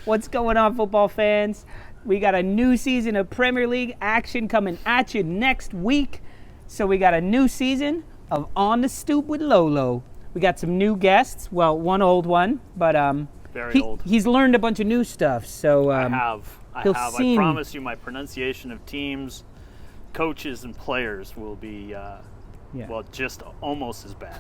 What's going on, football fans? We got a new season of Premier League action coming at you next week. So we got a new season of On the Stoop with Lolo. We got some new guests. Well, one old one, but very old. He's learned a bunch of new stuff. So I have. I promise you, my pronunciation of teams, coaches, and players will be well, just almost as bad.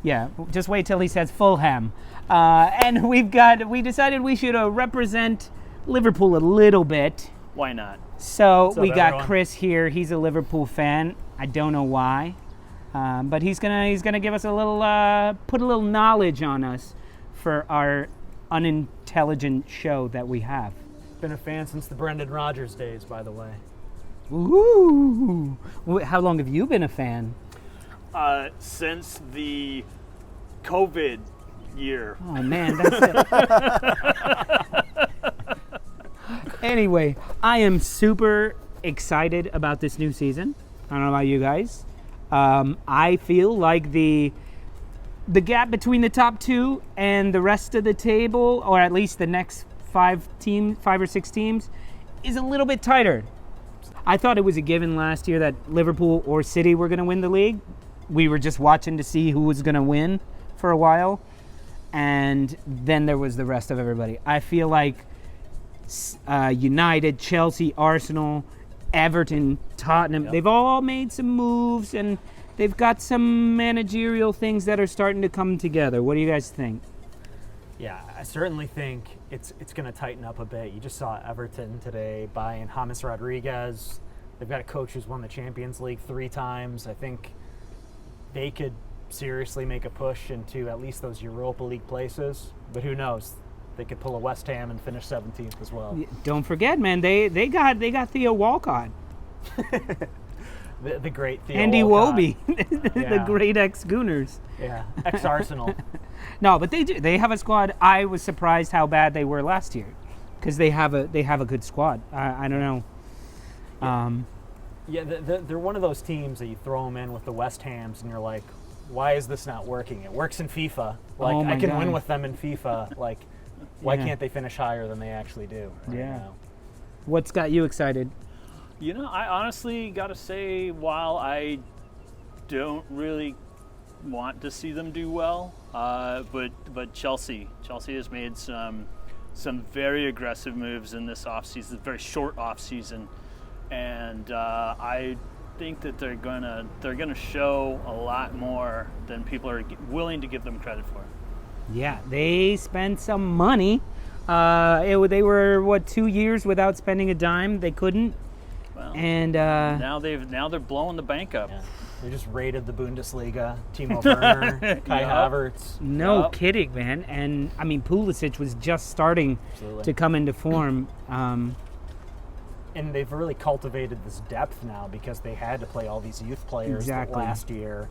Yeah. Just wait till he says Fulham. And we decided we should represent Liverpool a little bit. Why not? So we got everyone? Chris here. He's a Liverpool fan. I don't know why, but he's gonna give us a little put a little knowledge on us for our unintelligent show that we have. Been a fan since the Brendan Rodgers days, by the way. Ooh! How long have you been a fan? Since the COVID year. Oh man, that's it. Anyway, I am super excited about this new season. I don't know about you guys. I feel like the gap between the top two and the rest of the table, or at least the next five or six teams, is a little bit tighter. I thought it was a given last year that Liverpool or City were going to win the league. We were just watching to see who was going to win for a while, and then there was the rest of everybody. I feel like United, Chelsea, Arsenal, Everton, Tottenham, they've all made some moves, and they've got some managerial things that are starting to come together. What do you guys think? Yeah, I certainly think it's going to tighten up a bit. You just saw Everton today buying James Rodriguez. They've got a coach who's won the Champions League 3 times. I think they could seriously make a push into at least those Europa League places. But who knows? They could pull a West Ham and finish 17th as well. Don't forget, man, they got Theo Walcott. The great Theo Andy Walcott. Wobie, the great ex-Gooners. Yeah, ex-Arsenal. No, but they have a squad. I was surprised how bad they were last year, because they have a good squad. I don't know. Yeah, they're one of those teams that you throw them in with the West Hams, and you're like, why is this not working? It works in FIFA. Like, Oh my I can God. win with them in FIFA. Like, why can't they finish higher than they actually do right now? What's got you excited? You know, I honestly got to say, while I don't really want to see them do well, but Chelsea has made some very aggressive moves in this offseason, very short offseason, and I think that they're gonna show a lot more than people are willing to give them credit for. Yeah, they spent some money. They were 2 years without spending a dime. They couldn't. Well, And now they're blowing the bank up. Yeah. They just raided the Bundesliga. Timo Werner, Kai Havertz. no kidding, man. And I mean, Pulisic was just starting to come into form. And they've really cultivated this depth now because they had to play all these youth players last year.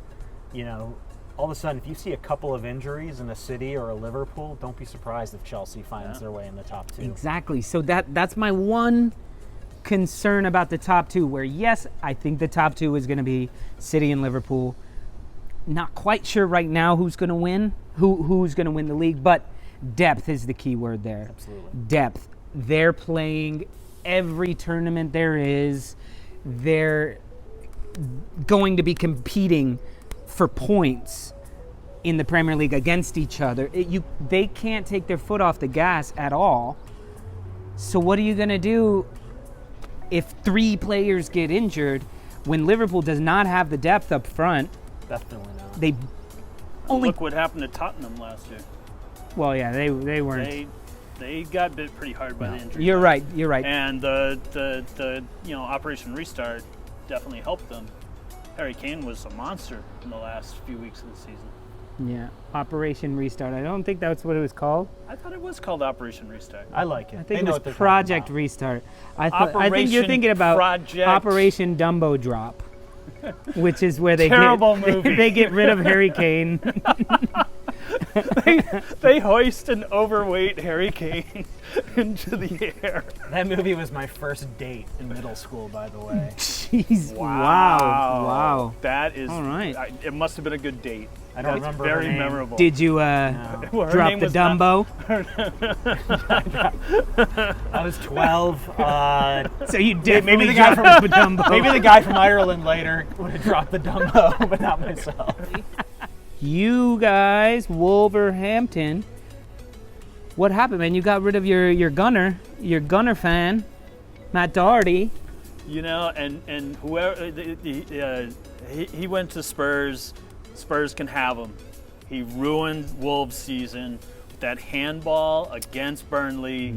You know, all of a sudden, if you see a couple of injuries in a City or a Liverpool, don't be surprised if Chelsea finds their way in the top 2. Exactly. So that's my one concern about the top 2, where yes, I think the top 2 is going to be City and Liverpool. Not quite sure right now who's going to win, who's going to win the league, but depth is the key word there. Absolutely. Depth. They're playing every tournament there is. They're going to be competing for points in the Premier League against each other. They can't take their foot off the gas at all. So what are you going to do if 3 players get injured when Liverpool does not have the depth up front? Definitely not. They only Look what happened to Tottenham last year. well, yeah, they weren't. They got bit pretty hard by the injury. You're right. And the Operation Restart definitely helped them. Harry Kane was a monster in the last few weeks of the season. Yeah, Operation Restart. I don't think that's what it was called. I thought it was called Operation Restart. I like it. I think They it know was what they're Project talking Restart. I think you're Operation thinking about Project. Operation Dumbo Drop, which is where they Terrible movie. They get rid of Harry Kane. They hoist an overweight Harry Kane into the air. about. That movie was my first date in middle school, by the way. Jeez! Wow! That is All right. It must have been a good date. I don't That's remember very her name. memorable. Did you Well, her drop name the was not- Dumbo? I was 12. So you definitely maybe the guy dropped from the Dumbo. maybe the guy from Ireland later would have dropped the Dumbo, but not myself. You guys, Wolverhampton. What happened, man? You got rid of your gunner fan, Matt Doherty. You know, and whoever he went to Spurs. Spurs can have him. He ruined Wolves' season with that handball against Burnley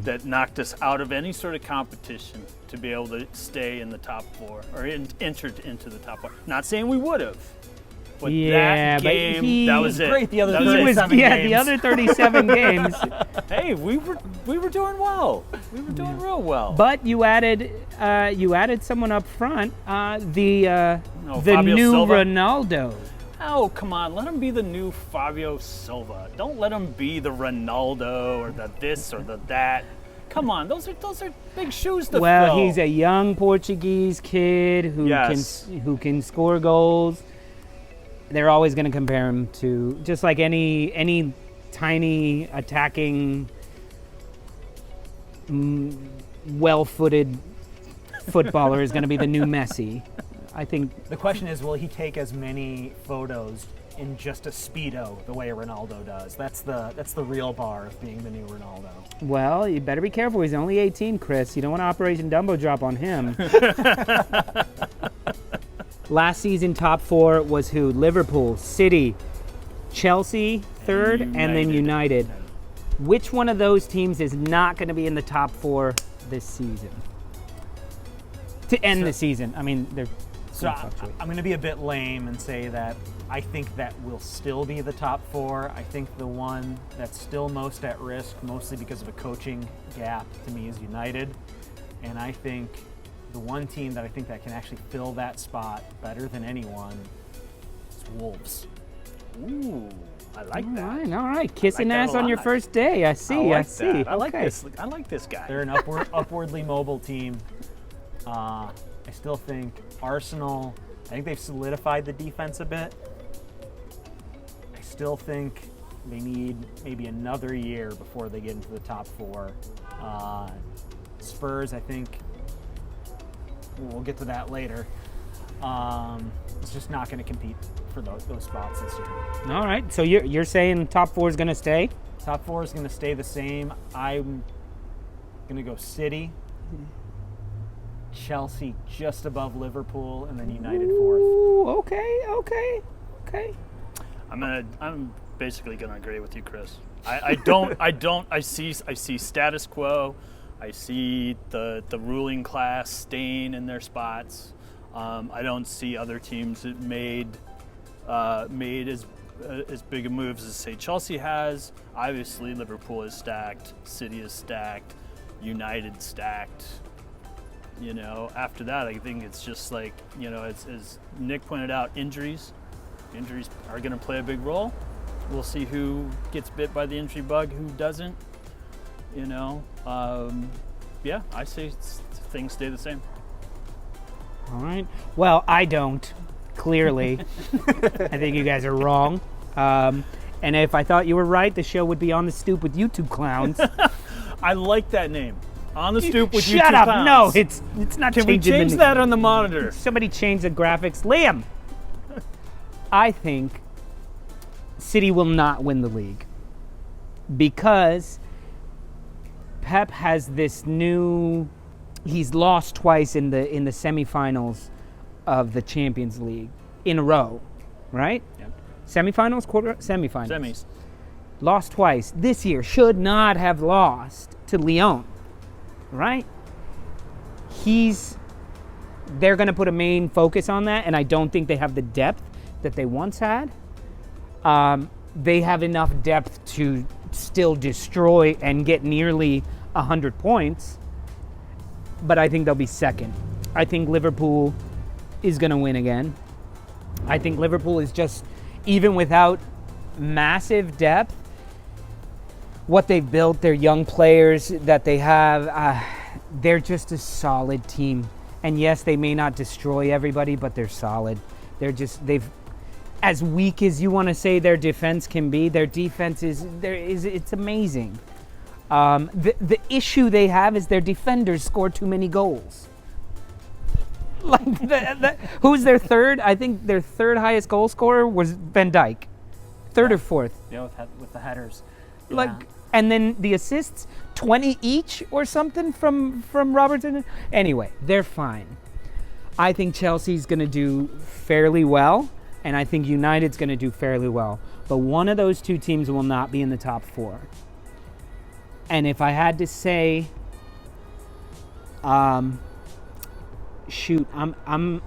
that knocked us out of any sort of competition to be able to stay in the top 4 or entered into the top 4. Not saying we would have, but Yeah, that but game, that was it. great the other That was He it. was, 37 yeah, games. the other 37 games. Hey, we were doing well. We were doing real well. But you added someone up front, the Fabio new Silva. Ronaldo. Oh, come on. Let him be the new Fabio Silva. Don't let him be the Ronaldo or the this or the that. Come on. Those are big shoes to Well, fill. he's a young Portuguese kid Yes. who can score goals. They're always going to compare him to just like any tiny attacking, well-footed footballer is going to be the new Messi. I think. The question is, will he take as many photos in just a Speedo the way Ronaldo does? That's the real bar of being the new Ronaldo. Well, you better be careful. He's only 18, Chris. You don't want Operation Dumbo drop on him. Last season, top 4 was who? Liverpool, City, Chelsea, third, and then United. Which one of those teams is not going to be in the top 4 this season? To end the season. I mean, they're So I'm going to be a bit lame and say that I think that will still be the top 4. I think the one that's still most at risk, mostly because of a coaching gap, to me is United. And I think the one team that I think that can actually fill that spot better than anyone is Wolves. Ooh, I like that. All right. Kissing that ass a on your lot. first day. I see. I see. That. I like Okay. this. I like this guy. They're an upwardly mobile team. I still think Arsenal, I think they've solidified the defense a bit. I still think they need maybe another year before they get into the top 4. Spurs, I think, we'll get to that later. It's just not going to compete for those spots this year. All right. So you're saying top 4 is going to stay? Top 4 is going to stay the same. I'm going to go City, Chelsea just above Liverpool, and then United 4th. Ooh, okay. I'm basically gonna agree with you, Chris. I see status quo. I see the ruling class staying in their spots. I don't see other teams that made as big of moves as say Chelsea has. Obviously, Liverpool is stacked. City is stacked. United stacked. You know, after that, I think it's just like, you know, as Nick pointed out, injuries are going to play a big role. We'll see who gets bit by the injury bug, who doesn't. You know, yeah, I say things stay the same. All right. Well, I don't. Clearly, I think you guys are wrong. And if I thought you were right, the show would be On the Stoop with you two clowns. I like that name. On the Stoop with you Shut two up! clowns. No, it's not. Can we changing change the, that on the monitor? Somebody change the graphics. Liam, I think City will not win the league because Pep has this new. He's lost twice in the semifinals of the Champions League in a row, right? Yep. Semifinals, semifinals. Semis. Lost twice. This year should not have lost to Lyon, right? They're going to put a main focus on that, and I don't think they have the depth that they once had. They have enough depth to still destroy and get nearly 100 points, but I think they'll be second. I think Liverpool is going to win again. I think Liverpool is just, even without massive depth, what they've built, their young players that they have, they're just a solid team. And yes, they may not destroy everybody, but they're solid. They've as weak as you want to say their defense can be, their defense it's amazing. The issue they have is their defenders score too many goals. Like who's their third? I think their third highest goal scorer was Van Dijk, third or fourth. Yeah, with the headers. Yeah. Like, and then the assists, 20 each or something from Robertson. Anyway, they're fine. I think Chelsea's going to do fairly well, and I think United's going to do fairly well. But one of those two teams will not be in the top 4. And if I had to say, shoot, I'm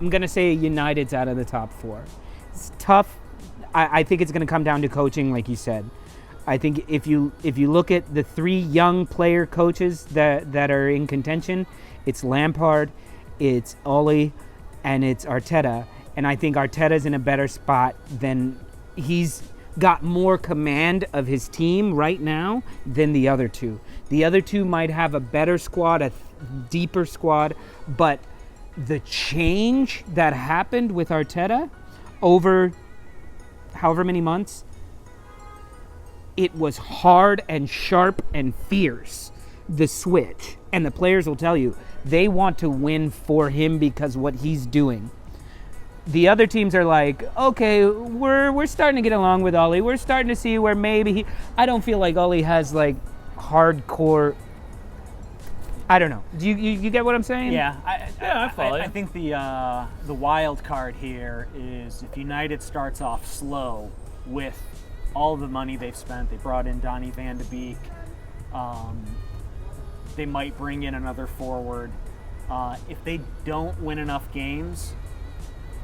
gonna say United's out of the top 4. It's tough. I think it's gonna come down to coaching, like you said. I think if you look at the 3 young player coaches that are in contention, it's Lampard, it's Ole, and it's Arteta. And I think Arteta's in a better spot than he's got more command of his team right now than the other two. The other two might have a better squad, a deeper squad, but the change that happened with Arteta over however many months, it was hard and sharp and fierce, the switch. And the players will tell you, they want to win for him because what he's doing. The other teams are like, okay, we're starting to get along with Ole. We're starting to see where maybe I don't feel like Ole has like hardcore. I don't know. Do you get what I'm saying? Yeah, I follow you. I think the wild card here is if United starts off slow with all the money they've spent. They brought in Donny van de Beek. They might bring in another forward. If they don't win enough games,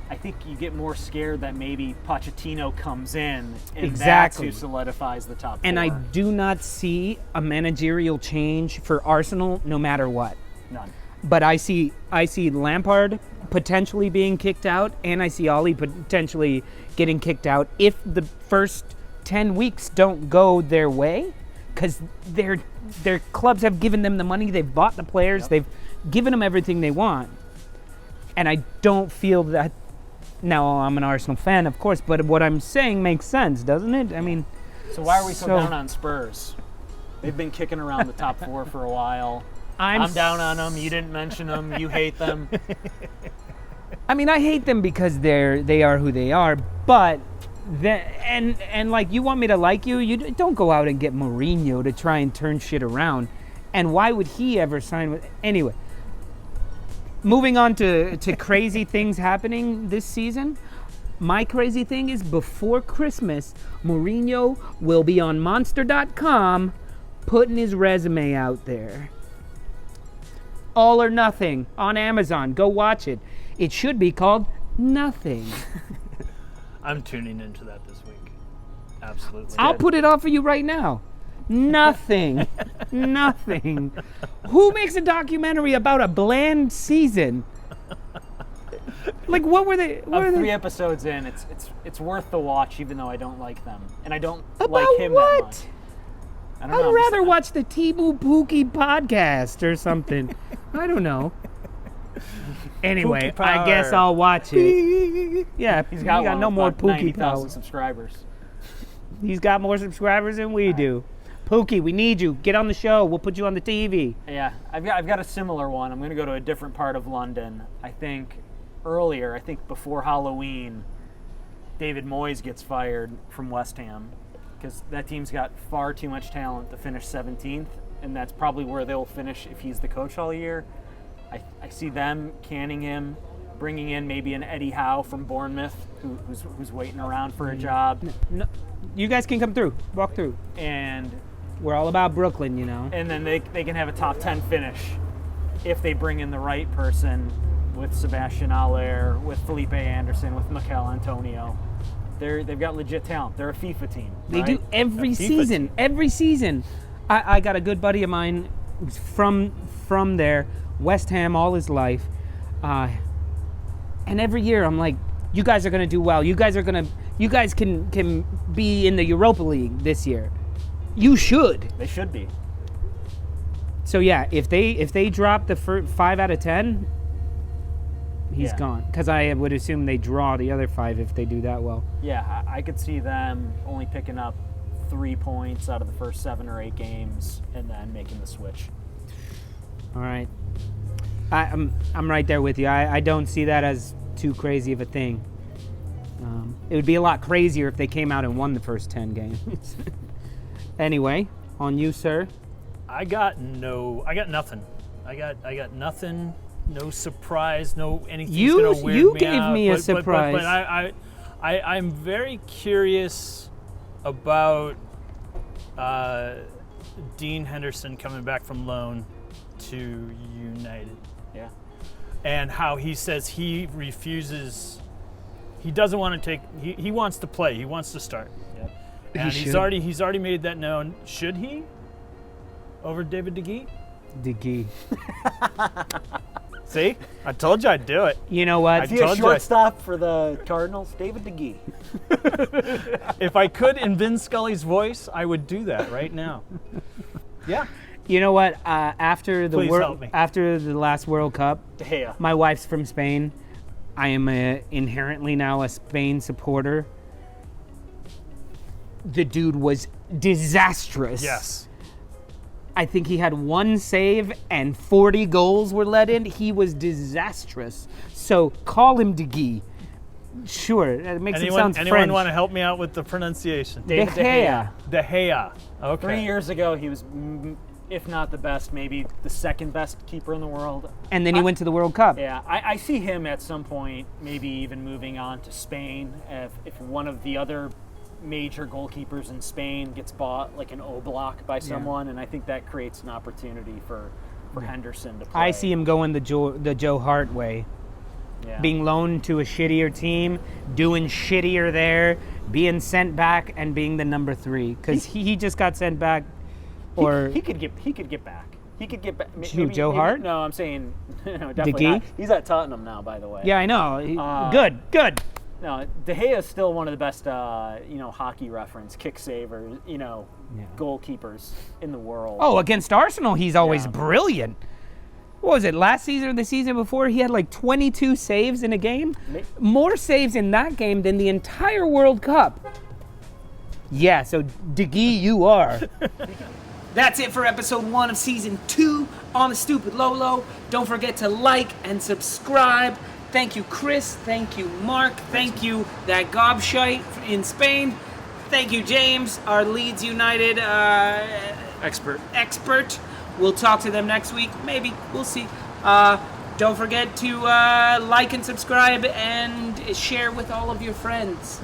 I think you get more scared that maybe Pochettino comes in and Exactly. that's who solidifies the top 4. And I do not see a managerial change for Arsenal no matter what. None. But I see Lampard potentially being kicked out, and I see Ole potentially getting kicked out if the first 10 weeks don't go their way, because their clubs have given them the money, they've bought the players, they've given them everything they want. And I don't feel that. Now, I'm an Arsenal fan, of course, but what I'm saying makes sense, doesn't it? I mean, So why are we so down on Spurs? They've been kicking around the top 4 for a while. I'm down on them. You didn't mention them. You hate them. I mean, I hate them because they are who they are, but and like, you want me to like you? You don't go out and get Mourinho to try and turn shit around. And why would he ever sign with? Anyway, moving on to crazy things happening this season. My crazy thing is before Christmas, Mourinho will be on Monster.com putting his resume out there. All or Nothing on Amazon. Go watch it. It should be called Nothing. I'm tuning into that this week. Absolutely. I'll put it on for you right now. Nothing. Nothing. Who makes a documentary about a bland season? Like, what were they? What Of were 3 they? episodes in, it's worth the watch, even though I don't like them, and I don't About like him what? that much. I don't know. I'd rather watch the Timu Pookie podcast or something. I don't know. Anyway, Pookie I guess power. I'll watch it. Yeah, He's got, one no with more about Pookie 90,000 power. subscribers. He's got more subscribers than we do. Pookie, we need you. Get on the show. We'll put you on the TV. Yeah, I've got a similar one. I'm going to go to a different part of London. I think before Halloween, David Moyes gets fired from West Ham because that team's got far too much talent to finish 17th, and that's probably where they'll finish if he's the coach all year. I see them canning him, bringing in maybe an Eddie Howe from Bournemouth who's waiting around for a job. No, you guys can come through. Walk through. And We're all about Brooklyn, you know. and then they can have a top 10 finish if they bring in the right person with Sebastian Aller, with Felipe Anderson, with Mikel Antonio. They've got legit talent. They're a FIFA team. They right? do every A FIFA season. team. Every season. I got a good buddy of mine who's from there, West Ham, all his life. And every year I'm like, you guys are going to do well. You guys can be in the Europa League this year. You should. They should be. So yeah, if they drop the 5 out of 10, he's gone. Because I would assume they draw the other 5 if they do that well. Yeah, I could see them only picking up 3 points out of the first 7 or 8 games and then making the switch. All right. I'm right there with you. I don't see that as too crazy of a thing. It would be a lot crazier if they came out and won the first 10 games. Anyway, on you, sir. I got nothing. I got nothing. No surprise. No anything's gonna weird you me gave out. me a But surprise. I'm very curious about Dean Henderson coming back from loan to United. Yeah. And how he says he refuses. He doesn't want to take. He wants to play. He wants to start. Yep. And He he's should. already made that known. Should he? Over David De Gea? De Gea. See, I told you I'd do it. You know what? I Is he a told you I- shortstop for the Cardinals? David De Gea. If I could in Vin Scully's voice, I would do that right now. Yeah. You know what? After the Please help me. after the last World Cup, De Gea. my wife's from Spain. I am inherently now a Spain supporter. The dude was disastrous. Yes. I think he had 1 save and 40 goals were let in. He was disastrous. So call him De Gea. Sure, it makes it sound Anyone French. want to help me out with the pronunciation? De David De Gea. Gea. De Gea. Okay. 3 years ago, he was, if not the best, maybe the second best keeper in the world. And then he went to the World Cup. Yeah, I see him at some point, maybe even moving on to Spain. If one of the other major goalkeepers in Spain gets bought, like an Oblak by someone, and I think that creates an opportunity for Henderson to play. I see him going the Joe Hart way. Yeah. Being loaned to a shittier team, doing shittier there, being sent back, and being the number 3 because he just got sent back. Or he could get back. He could get back. Who, Joe Hart? No, I'm saying no, definitely Gea? not. He's at Tottenham now, by the way. yeah, I know. Good. No, De Gea is still one of the best, hockey reference kick savers, goalkeepers in the world. Oh, against Arsenal, he's always Yeah. brilliant. What was it, last season or the season before? He had like 22 saves in a game. More saves in that game than the entire World Cup. Yeah, so De Gea, you are. That's it for episode 1 of season 2 on the Stupid Lolo. Don't forget to like and subscribe. Thank you, Chris. Thank you, Mark. Thank you, that gobshite in Spain. Thank you, James, our Leeds United expert. We'll talk to them next week. Maybe. We'll see. Don't forget to like and subscribe and share with all of your friends.